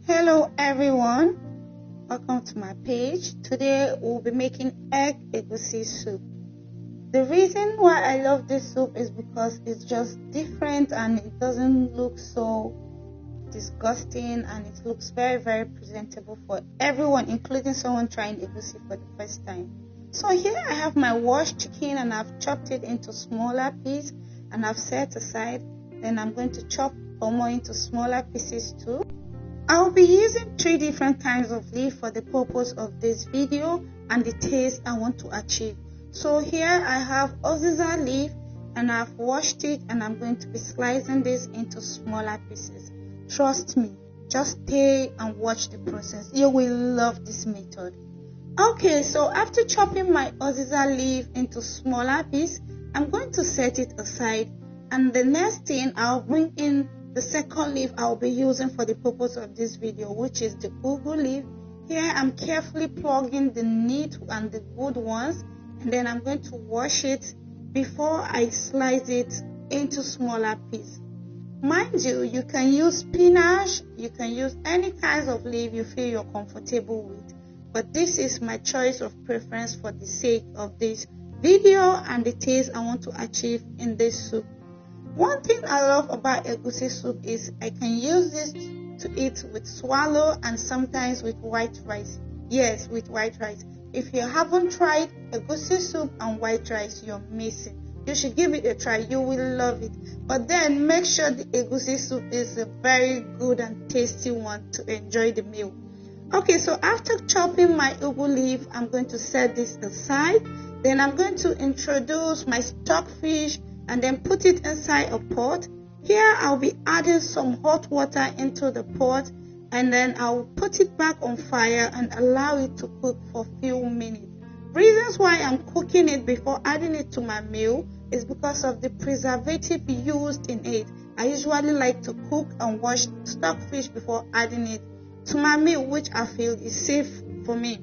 Hello everyone, welcome to my page. Today we'll be making egg egusi soup. The reason why I love this soup is because it's just different and it doesn't look so disgusting, and it looks very presentable for everyone, including someone trying egusi for the first time. So here I have my washed chicken and I've chopped it into smaller pieces and I've set aside. Then I'm going to chop more into smaller pieces too. I'll be using 3 different kinds of leaf for the purpose of this video and the taste I want to achieve. So here I have uziza leaf and I've washed it, and I'm going to be slicing this into smaller pieces. Trust me, just stay and watch the process. You will love this method. Okay, so after chopping my uziza leaf into smaller pieces, I'm going to set it aside, and the next thing I'll bring in the second leaf I'll be using for the purpose of this video, which is the ugu leaf. Here I'm carefully plugging the neat and the good ones, and then I'm going to wash it before I slice it into smaller pieces. Mind you, you can use spinach, you can use any kinds of leaf you feel you're comfortable with, but this is my choice of preference for the sake of this video and the taste I want to achieve in this soup. One thing I love about egusi soup is I can use this to eat with swallow and sometimes with white rice. Yes, with white rice. If you haven't tried egusi soup and white rice, you're missing. You should give it a try. You will love it. But then make sure the egusi soup is a very good and tasty one to enjoy the meal. Okay, so after chopping my ugu leaf, I'm going to set this aside. Then I'm going to introduce my stockfish and then put it inside a pot. Here I'll be adding some hot water into the pot, and then I'll put it back on fire and allow it to cook for a few minutes. Reasons why I'm cooking it before adding it to my meal is because of the preservative used in it. I usually like to cook and wash stockfish before adding it to my meal, which I feel is safe for me.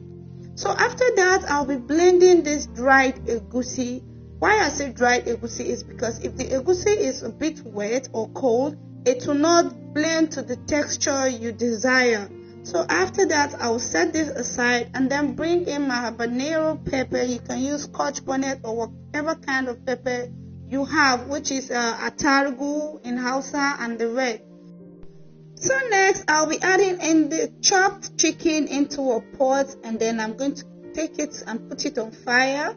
So after that, I'll be blending this dried egusi. Why I say dried egusi is because if the egusi is a bit wet or cold, it will not blend to the texture you desire. So after that, I'll set this aside and then bring in my habanero pepper. You can use scotch bonnet or whatever kind of pepper you have, which is atargu in Hausa and the red. So next, I'll be adding in the chopped chicken into a pot, and then I'm going to take it and put it on fire.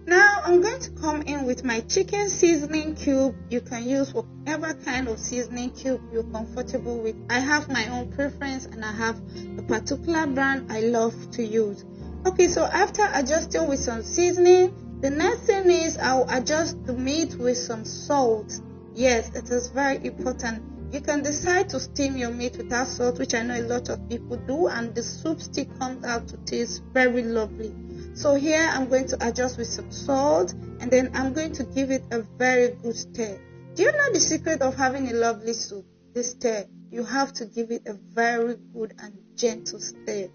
Now I'm going to come in with my chicken seasoning cube. You can use whatever kind of seasoning cube you're comfortable with. I have my own preference and I have a particular brand I love to use. Okay, so after adjusting with some seasoning, the next thing is I'll adjust the meat with some salt. Yes, it is very important. You can decide to steam your meat without salt, which I know a lot of people do, and the soup still comes out to taste very lovely. So here I'm going to adjust with some salt, and then I'm going to give it a very good stir. Do you know the secret of having a lovely soup? This stir. You have to give it a very good and gentle stir.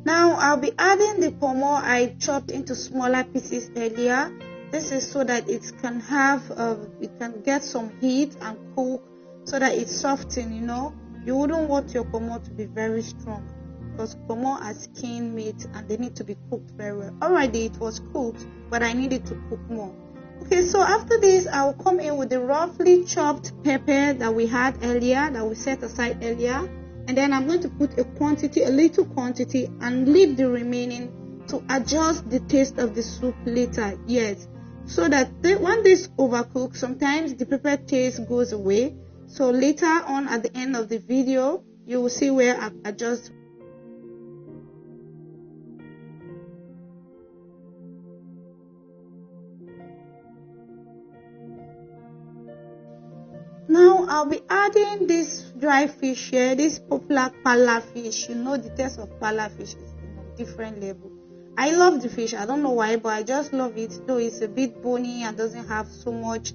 Now I'll be adding the pomo I chopped into smaller pieces earlier. This is so that it can it can get some heat and cook so that it's softened, You wouldn't want your pomo to be very strong because pomo are skin meat and they need to be cooked very well. Already it was cooked, but I needed to cook more. Okay, so after this, I'll come in with the roughly chopped pepper that we had earlier, that we set aside earlier. And then I'm going to put a little quantity, and leave the remaining to adjust the taste of the soup later. Yes, so that when this overcooks, sometimes the pepper taste goes away. So later on at the end of the video, you will see where I adjust. Now I'll be adding this dry fish here, this popular pala fish. You know the taste of pala fish is different level. I love the fish. I don't know why, but I just love it. Though it's a bit bony and doesn't have so much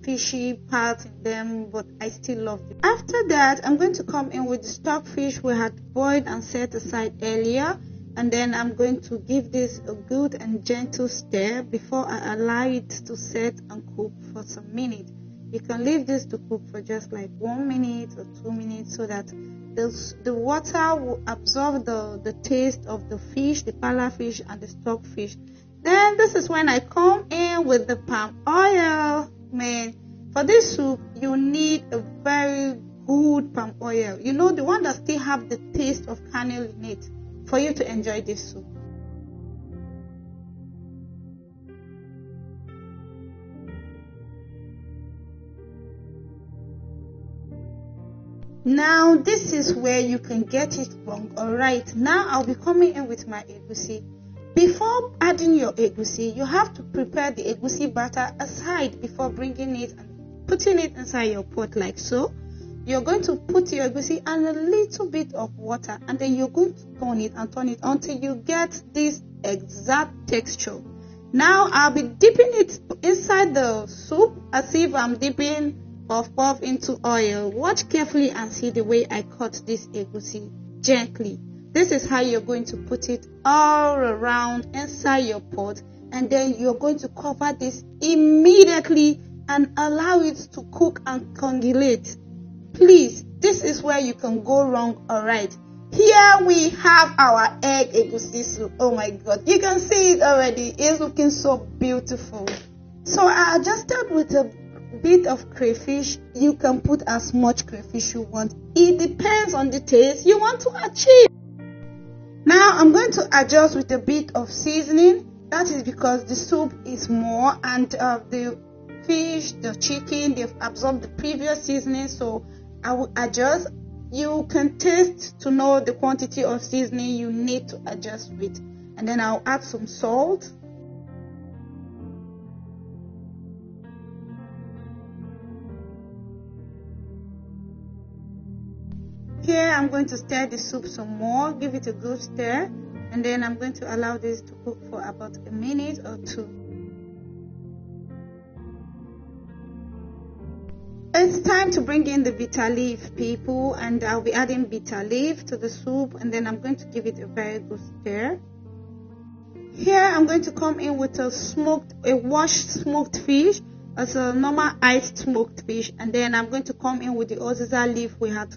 fishy parts in them, but I still love it. After that, I'm going to come in with the stock fish we had boiled and set aside earlier, and then I'm going to give this a good and gentle stir before I allow it to set and cook for some minutes. You can leave this to cook for just like 1 minute or 2 minutes so that the water will absorb the taste of the fish, the pala fish and the stock fish. Then this is when I come in with the palm oil. Man, for this soup, you need a very good palm oil. You know, the one that still have the taste of kernel in it for you to enjoy this soup. Now, this is where you can get it wrong. Alright, now I'll be coming in with my egusi. Before adding your egusi, you have to prepare the egusi batter aside before bringing it and putting it inside your pot like so. You're going to put your egusi and a little bit of water, and then you're going to turn it until you get this exact texture. Now I'll be dipping it inside the soup as if I'm dipping puff into oil. Watch carefully and see the way I cut this egusi gently. This is how you're going to put it all around inside your pot, and then you're going to cover this immediately and allow it to cook and coagulate. Please, this is where you can go wrong. Alright, here we have our egg egusi soup. Oh my god, you can see it already. It's looking so beautiful. So I adjusted with a bit of crayfish. You can put as much crayfish you want. It depends on the taste you want to achieve. Now I'm going to adjust with a bit of seasoning. That is because the soup is more, and the fish, the chicken, they've absorbed the previous seasoning, so I will adjust. You can taste to know the quantity of seasoning you need to adjust with, and then I'll add some salt. Here I'm going to stir the soup some more, give it a good stir, and then I'm going to allow this to cook for about a minute or two. It's time to bring in the bitter leaf, people, and I'll be adding bitter leaf to the soup, and then I'm going to give it a very good stir. Here I'm going to come in with a washed smoked fish, as a normal iced smoked fish, and then I'm going to come in with the oziza leaf we had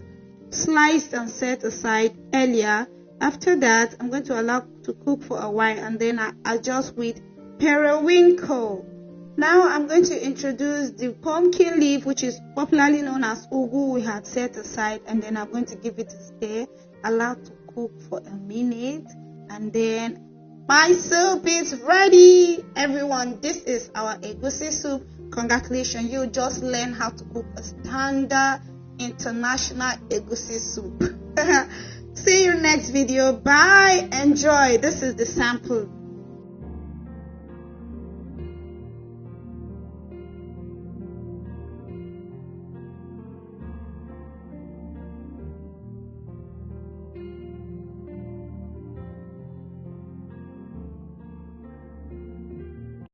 sliced and set aside earlier. After that, I'm going to allow to cook for a while, and then I adjust with periwinkle. Now I'm going to introduce the pumpkin leaf, which is popularly known as ugu, we had set aside, and then I'm going to give it a stir, allow to cook for a minute, and then my soup is ready. Everyone, this is our egusi soup. Congratulations, you just learned how to cook a standard international egusi soup. See you next video. Bye. Enjoy. This is the sample.